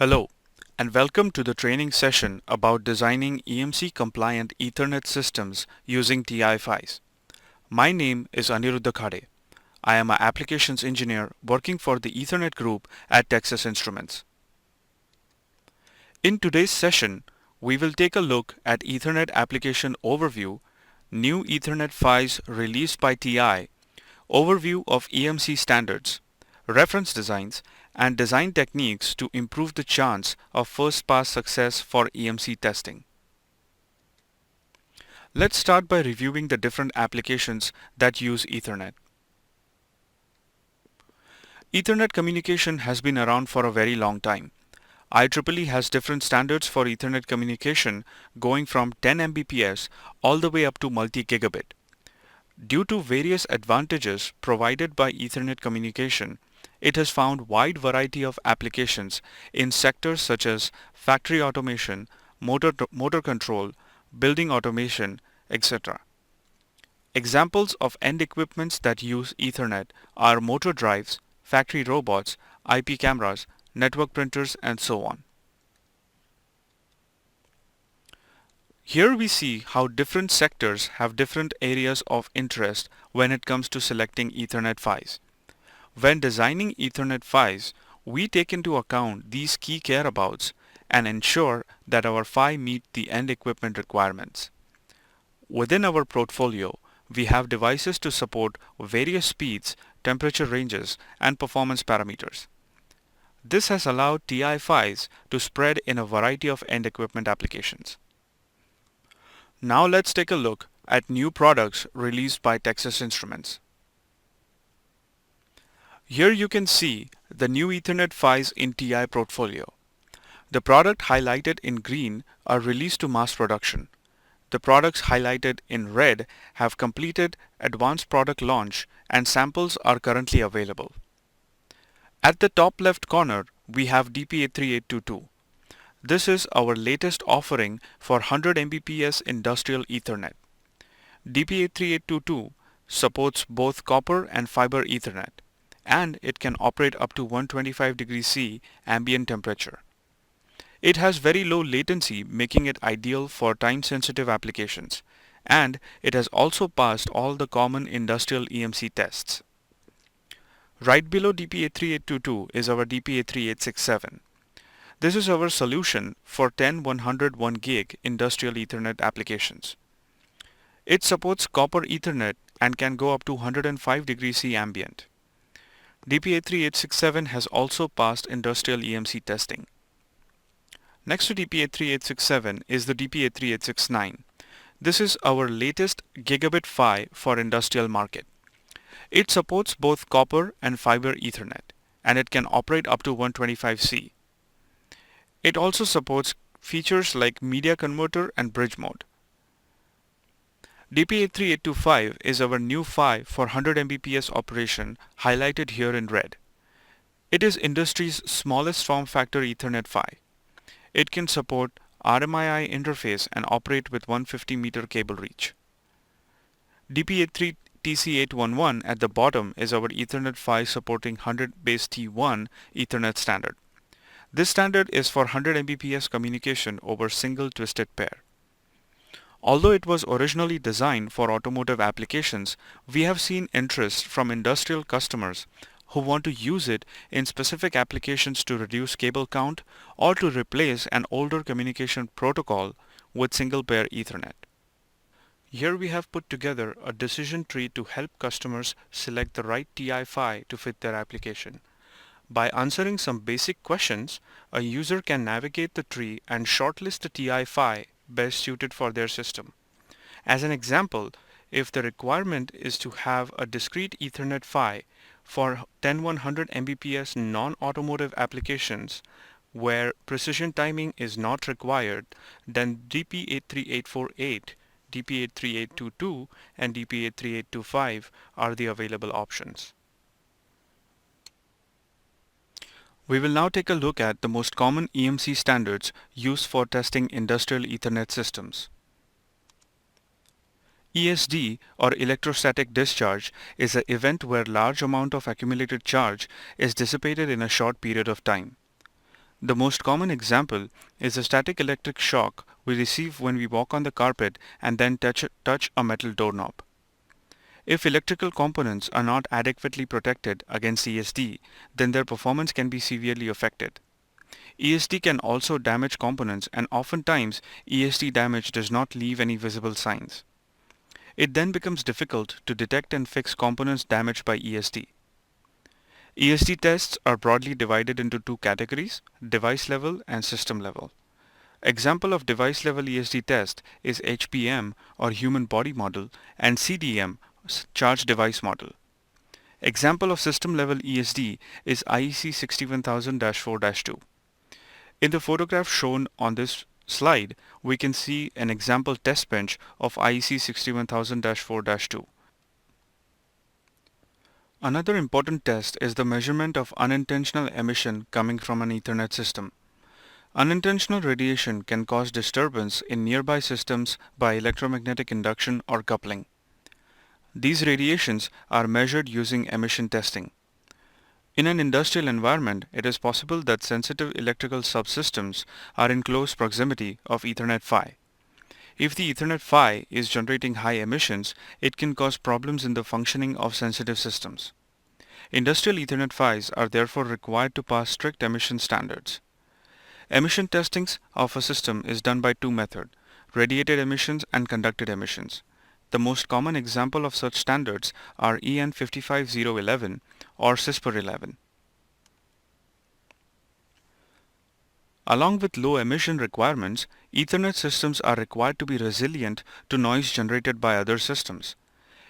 Hello, and welcome to the training session about designing EMC-compliant Ethernet systems using TI-FIs. My name is Aniruddha Khade. I am an applications engineer working for the Ethernet group at Texas Instruments. In today's session, we will take a look at Ethernet application overview, new Ethernet PHYs released by TI, overview of EMC standards, reference designs, and design techniques to improve the chance of first pass success for EMC testing. Let's start by reviewing the different applications that use Ethernet. Ethernet communication has been around for a very long time. IEEE has different standards for Ethernet communication going from 10 Mbps all the way up to multi-gigabit. Due to various advantages provided by Ethernet communication, it has found wide variety of applications in sectors such as factory automation, motor control, building automation, etc. Examples of end equipments that use Ethernet are motor drives, factory robots, IP cameras, network printers, and so on. Here we see how different sectors have different areas of interest when it comes to selecting Ethernet PHYs. When designing Ethernet PHYs, we take into account these key careabouts and ensure that our PHY meet the end equipment requirements. Within our portfolio, we have devices to support various speeds, temperature ranges, and performance parameters. This has allowed TI PHYs to spread in a variety of end equipment applications. Now let's take a look at new products released by Texas Instruments. Here you can see the new Ethernet PHYs in TI portfolio. The product highlighted in green are released to mass production. The products highlighted in red have completed advanced product launch and samples are currently available. At the top left corner, we have DP83822. This is our latest offering for 100 Mbps industrial Ethernet. DP83822 supports both copper and fiber Ethernet, and it can operate up to 125 degrees C ambient temperature. It has very low latency, making it ideal for time-sensitive applications, and it has also passed all the common industrial EMC tests. Right below DP83822 is our DP83867. This is our solution for 10-101 gig industrial Ethernet applications. It supports copper Ethernet and can go up to 105 degrees C ambient. DP83867 has also passed industrial EMC testing. Next to DP83867 is the DP83869. This is our latest gigabit PHY for industrial market. It supports both copper and fiber Ethernet, and it can operate up to 125C. It also supports features like media converter and bridge mode. DP83825 is our new PHY for 100 Mbps operation, highlighted here in red. It is industry's smallest form factor Ethernet PHY. It can support RMII interface and operate with 150 meter cable reach. DP838TC811 at the bottom is our Ethernet PHY supporting 100 base T1 Ethernet standard. This standard is for 100 Mbps communication over single twisted pair. Although it was originally designed for automotive applications, we have seen interest from industrial customers who want to use it in specific applications to reduce cable count or to replace an older communication protocol with single pair Ethernet. Here we have put together a decision tree to help customers select the right TI PHY to fit their application. By answering some basic questions, a user can navigate the tree and shortlist the TI PHY best suited for their system. As an example, if the requirement is to have a discrete Ethernet PHY for 10-100 Mbps non-automotive applications where precision timing is not required, then DP83848, DP83822, and DP83825 are the available options. We will now take a look at the most common EMC standards used for testing industrial Ethernet systems. ESD, or electrostatic discharge, is an event where large amount of accumulated charge is dissipated in a short period of time. The most common example is the static electric shock we receive when we walk on the carpet and then touch a metal doorknob. If electrical components are not adequately protected against ESD, then their performance can be severely affected. ESD can also damage components, and oftentimes ESD damage does not leave any visible signs. It then becomes difficult to detect and fix components damaged by ESD. ESD tests are broadly divided into two categories: device level and system level. Example of device level ESD test is HBM or human body model and CDM, charge device model. Example of system level ESD is IEC 61000-4-2. In the photograph shown on this slide, we can see an example test bench of IEC 61000-4-2. Another important test is the measurement of unintentional emission coming from an Ethernet system. Unintentional radiation can cause disturbance in nearby systems by electromagnetic induction or coupling. These radiations are measured using emission testing. In an industrial environment, it is possible that sensitive electrical subsystems are in close proximity of Ethernet PHY. If the Ethernet PHY is generating high emissions, it can cause problems in the functioning of sensitive systems. Industrial Ethernet PHYs are therefore required to pass strict emission standards. Emission testing of a system is done by two methods: radiated emissions and conducted emissions. The most common example of such standards are EN 55011 or CISPR 11. Along with low emission requirements, Ethernet systems are required to be resilient to noise generated by other systems.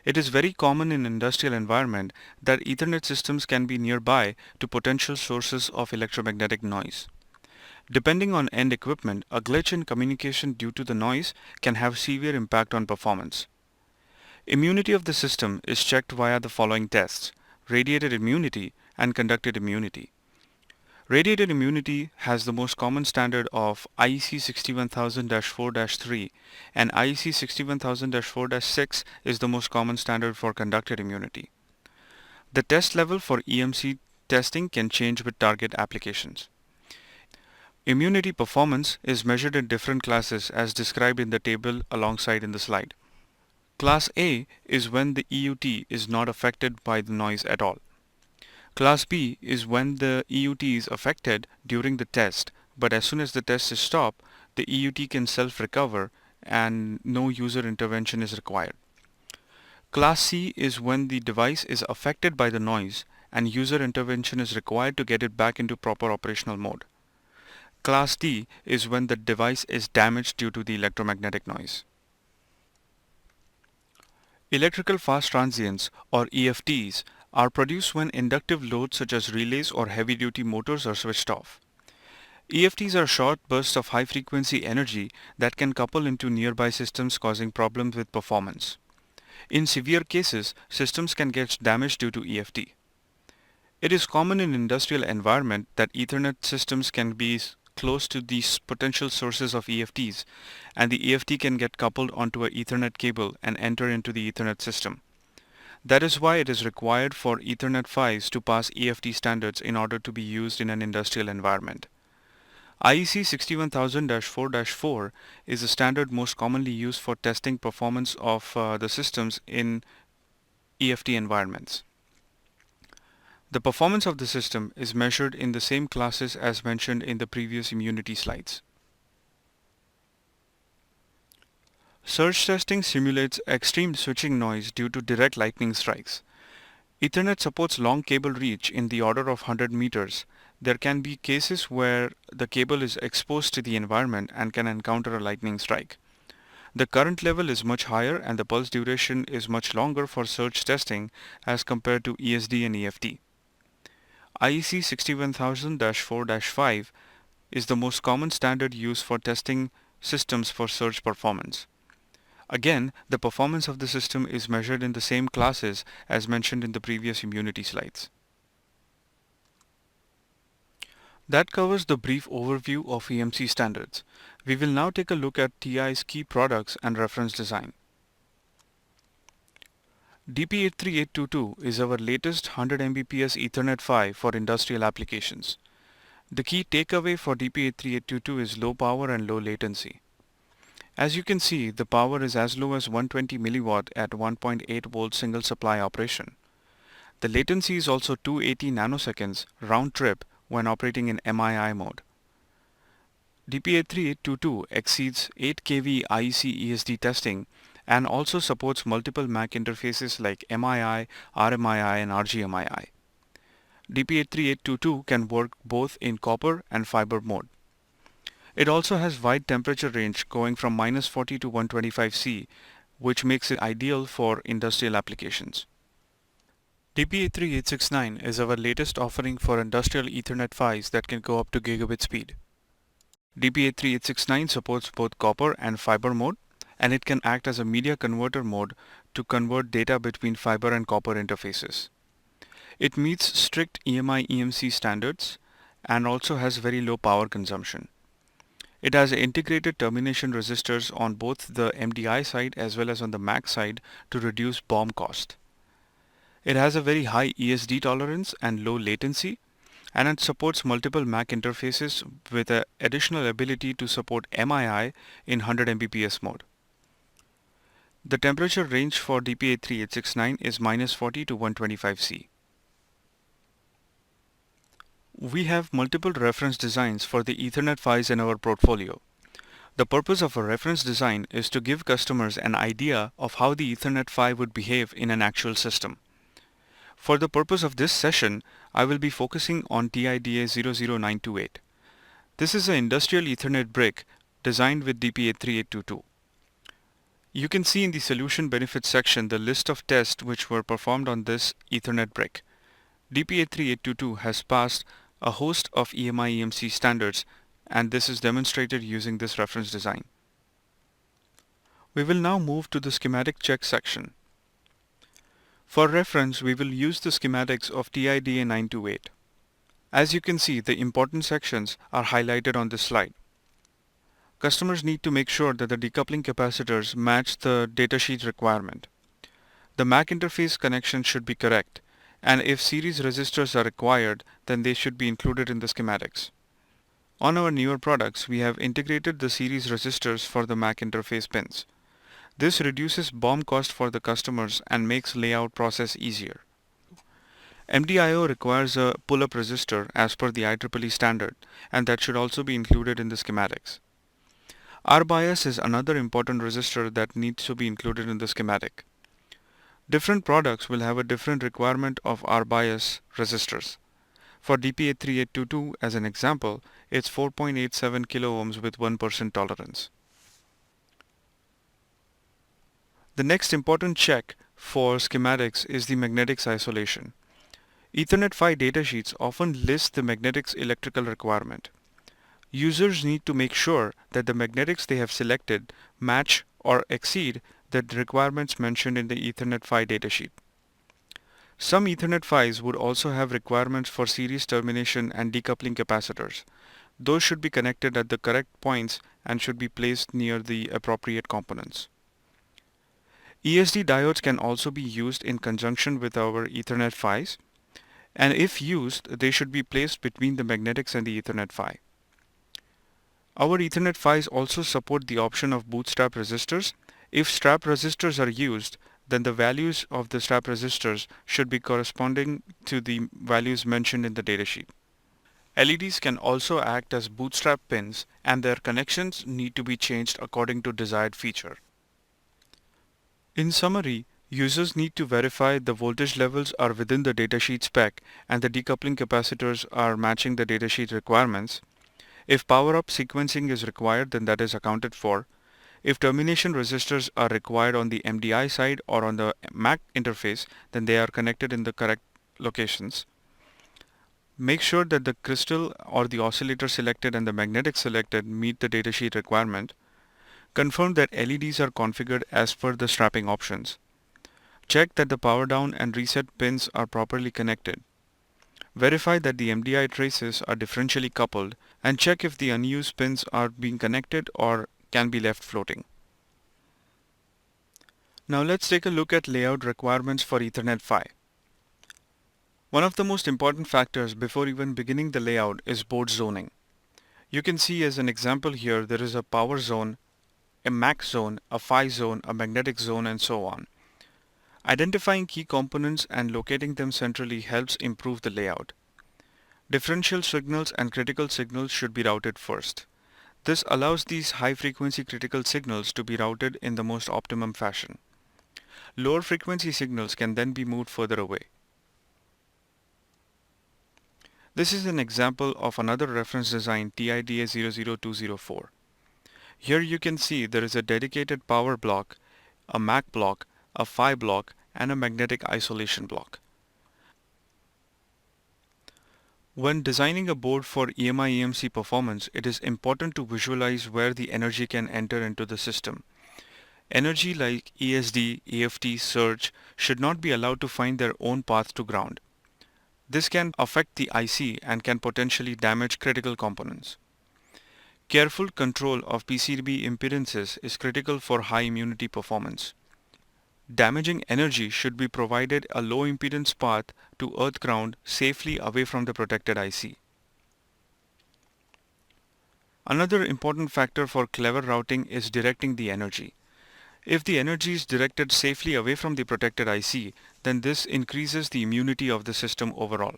It is very common in industrial environment that Ethernet systems can be nearby to potential sources of electromagnetic noise. Depending on end equipment, a glitch in communication due to the noise can have severe impact on performance. Immunity of the system is checked via the following tests: radiated immunity and conducted immunity. Radiated immunity has the most common standard of IEC 61000-4-3, and IEC 61000-4-6 is the most common standard for conducted immunity. The test level for EMC testing can change with target applications. Immunity performance is measured in different classes as described in the table alongside in the slide. Class A is when the EUT is not affected by the noise at all. Class B is when the EUT is affected during the test, but as soon as the test is stopped, the EUT can self-recover and no user intervention is required. Class C is when the device is affected by the noise and user intervention is required to get it back into proper operational mode. Class D is when the device is damaged due to the electromagnetic noise. Electrical fast transients, or EFTs, are produced when inductive loads such as relays or heavy-duty motors are switched off. EFTs are short bursts of high-frequency energy that can couple into nearby systems, causing problems with performance. In severe cases, systems can get damaged due to EFT. It is common in industrial environment that Ethernet systems can be close to these potential sources of EFTs, and the EFT can get coupled onto an Ethernet cable and enter into the Ethernet system. That is why it is required for Ethernet PHYs to pass EFT standards in order to be used in an industrial environment. IEC 61000-4-4 is the standard most commonly used for testing performance of the systems in EFT environments. The performance of the system is measured in the same classes as mentioned in the previous immunity slides. Surge testing simulates extreme switching noise due to direct lightning strikes. Ethernet supports long cable reach in the order of 100 meters. There can be cases where the cable is exposed to the environment and can encounter a lightning strike. The current level is much higher and the pulse duration is much longer for surge testing as compared to ESD and EFT. IEC 61000-4-5 is the most common standard used for testing systems for surge performance. Again, the performance of the system is measured in the same classes as mentioned in the previous immunity slides. That covers the brief overview of EMC standards. We will now take a look at TI's key products and reference design. DP83822 is our latest 100 Mbps Ethernet PHY for industrial applications. The key takeaway for DP83822 is low power and low latency. As you can see, the power is as low as 120 milliwatt at 1.8 volt single supply operation. The latency is also 280 nanoseconds round trip when operating in MII mode. DP83822 exceeds 8 kV IEC ESD testing and also supports multiple MAC interfaces like MII, RMII and RGMII. DP83822 can work both in copper and fiber mode. It also has wide temperature range going from -40 to 125 C, which makes it ideal for industrial applications. DP83869 is our latest offering for industrial Ethernet PHYs that can go up to gigabit speed. DP83869 supports both copper and fiber mode, and it can act as a media converter mode to convert data between fiber and copper interfaces. It meets strict EMI EMC standards and also has very low power consumption. It has integrated termination resistors on both the MDI side as well as on the MAC side to reduce BOM cost. It has a very high ESD tolerance and low latency, and it supports multiple MAC interfaces with an additional ability to support MII in 100 Mbps mode. The temperature range for DP83869 is -40 to 125 C. We have multiple reference designs for the Ethernet PHYs in our portfolio. The purpose of a reference design is to give customers an idea of how the Ethernet PHY would behave in an actual system. For the purpose of this session, I will be focusing on TIDA 00928. This is an industrial Ethernet brick designed with DP83822. You can see in the solution benefits section the list of tests which were performed on this Ethernet brick. DP83822 has passed a host of EMI EMC standards, and this is demonstrated using this reference design. We will now move to the schematic check section. For reference, we will use the schematics of TIDA 928. As you can see, the important sections are highlighted on this slide. Customers need to make sure that the decoupling capacitors match the datasheet requirement. The MAC interface connection should be correct, and if series resistors are required, then they should be included in the schematics. On our newer products, we have integrated the series resistors for the MAC interface pins. This reduces BOM cost for the customers and makes layout process easier. MDIO requires a pull-up resistor as per the IEEE standard, and that should also be included in the schematics. RBIAS is another important resistor that needs to be included in the schematic. Different products will have a different requirement of RBIAS resistors. For DP83822 as an example, it's 4.87 kilo ohms with 1% tolerance. The next important check for schematics is the magnetics isolation. Ethernet PHY datasheets often list the magnetics electrical requirement. Users need to make sure that the magnetics they have selected match or exceed the requirements mentioned in the Ethernet PHY datasheet. Some Ethernet PHYs would also have requirements for series termination and decoupling capacitors. Those should be connected at the correct points and should be placed near the appropriate components. ESD diodes can also be used in conjunction with our Ethernet PHYs, and if used, they should be placed between the magnetics and the Ethernet PHY. Our Ethernet PHYs also support the option of bootstrap resistors. If strap resistors are used, then the values of the strap resistors should be corresponding to the values mentioned in the datasheet. LEDs can also act as bootstrap pins, and their connections need to be changed according to desired feature. In summary, users need to verify the voltage levels are within the datasheet spec and the decoupling capacitors are matching the datasheet requirements. If power-up sequencing is required, then that is accounted for. If termination resistors are required on the MDI side or on the MAC interface, then they are connected in the correct locations. Make sure that the crystal or the oscillator selected and the magnetic selected meet the datasheet requirement. Confirm that LEDs are configured as per the strapping options. Check that the power down and reset pins are properly connected. Verify that the MDI traces are differentially coupled, and check if the unused pins are being connected or can be left floating. Now let's take a look at layout requirements for Ethernet PHY. One of the most important factors before even beginning the layout is board zoning. You can see as an example here there is a power zone, a MAC zone, a PHY zone, a magnetic zone, and so on. Identifying key components and locating them centrally helps improve the layout. Differential signals and critical signals should be routed first. This allows these high-frequency critical signals to be routed in the most optimum fashion. Lower frequency signals can then be moved further away. This is an example of another reference design TIDA00204. Here you can see there is a dedicated power block, a MAC block, a PHY block, and a magnetic isolation block. When designing a board for EMI/EMC performance, it is important to visualize where the energy can enter into the system. Energy like ESD, EFT, surge should not be allowed to find their own path to ground. This can affect the IC and can potentially damage critical components. Careful control of PCB impedances is critical for high immunity performance. Damaging energy should be provided a low impedance path to earth ground safely away from the protected IC. Another important factor for clever routing is directing the energy. If the energy is directed safely away from the protected IC, then this increases the immunity of the system overall.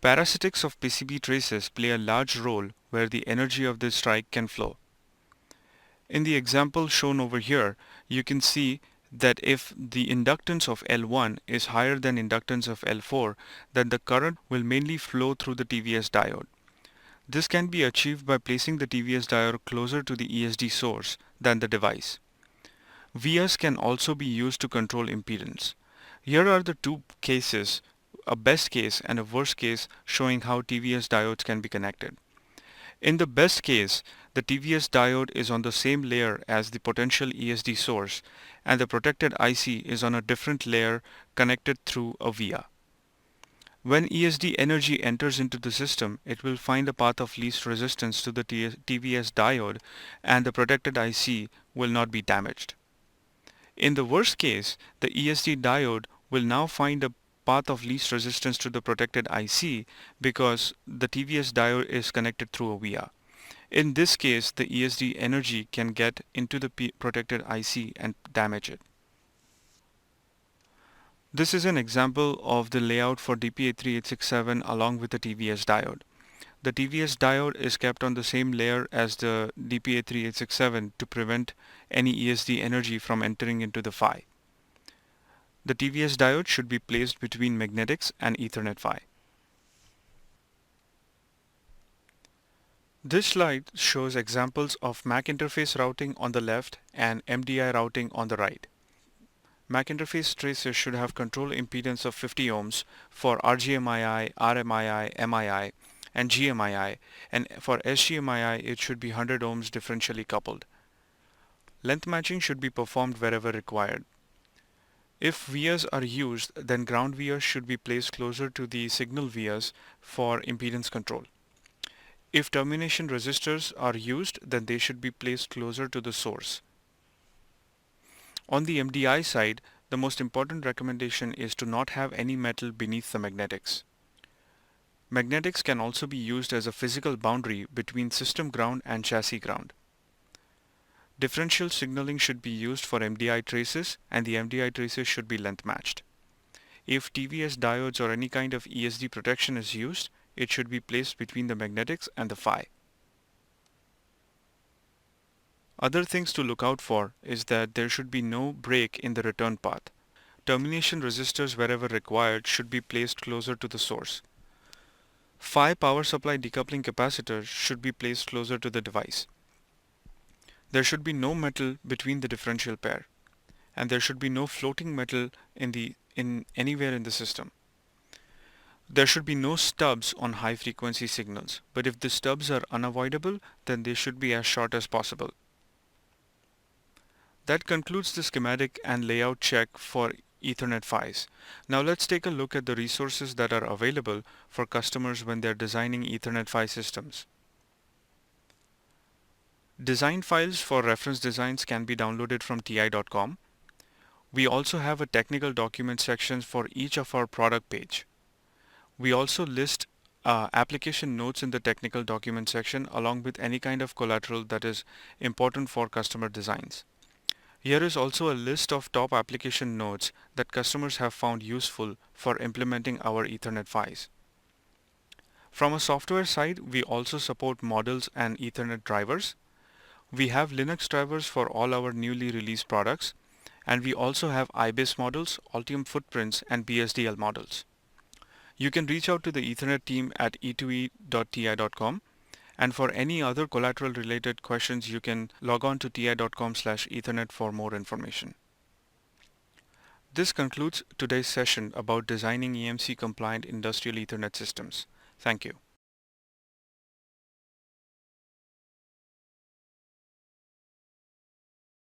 Parasitics of PCB traces play a large role where the energy of the strike can flow. In the example shown over here, you can see that if the inductance of L1 is higher than inductance of L4, then the current will mainly flow through the TVS diode. This can be achieved by placing the TVS diode closer to the ESD source than the device. Vias can also be used to control impedance. Here are the two cases, a best case and a worst case, showing how TVS diodes can be connected. In the best case, the TVS diode is on the same layer as the potential ESD source, and the protected IC is on a different layer connected through a via. When ESD energy enters into the system, it will find a path of least resistance to the TVS diode, and the protected IC will not be damaged. In the worst case, the ESD diode will now find a path of least resistance to the protected IC because the TVS diode is connected through a via. In this case, the ESD energy can get into the protected IC and damage it. This is an example of the layout for DP83867 along with the TVS diode. The TVS diode is kept on the same layer as the DP83867 to prevent any ESD energy from entering into the PHY. The TVS diode should be placed between magnetics and Ethernet PHY. This slide shows examples of MAC interface routing on the left and MDI routing on the right. MAC interface traces should have control impedance of 50 ohms for RGMII, RMII, MII, and GMII, and for SGMII it should be 100 ohms differentially coupled. Length matching should be performed wherever required. If vias are used, then ground vias should be placed closer to the signal vias for impedance control. If termination resistors are used, then they should be placed closer to the source. On the MDI side, the most important recommendation is to not have any metal beneath the magnetics. Magnetics can also be used as a physical boundary between system ground and chassis ground. Differential signaling should be used for MDI traces, and the MDI traces should be length matched. If TVS diodes or any kind of ESD protection is used, it should be placed between the magnetics and the PHY. Other things to look out for is that there should be no break in the return path. Termination resistors wherever required should be placed closer to the source. PHY power supply decoupling capacitors should be placed closer to the device. There should be no metal between the differential pair, and there should be no floating metal anywhere in the system. There should be no stubs on high frequency signals, but if the stubs are unavoidable, then they should be as short as possible. That concludes the schematic and layout check for Ethernet PHYs. Now let's take a look at the resources that are available for customers when they're designing Ethernet PHY systems. Design files for reference designs can be downloaded from ti.com. We also have a technical document section for each of our product page. We also list application notes in the technical document section along with any kind of collateral that is important for customer designs. Here is also a list of top application notes that customers have found useful for implementing our Ethernet PHYs. From a software side, we also support models and Ethernet drivers. We have Linux drivers for all our newly released products, and we also have IBIS models, Altium footprints, and BSDL models. You can reach out to the Ethernet team at e2e.ti.com, and for any other collateral related questions, you can log on to ti.com/ethernet for more information. This concludes today's session about designing EMC compliant industrial Ethernet systems. Thank you.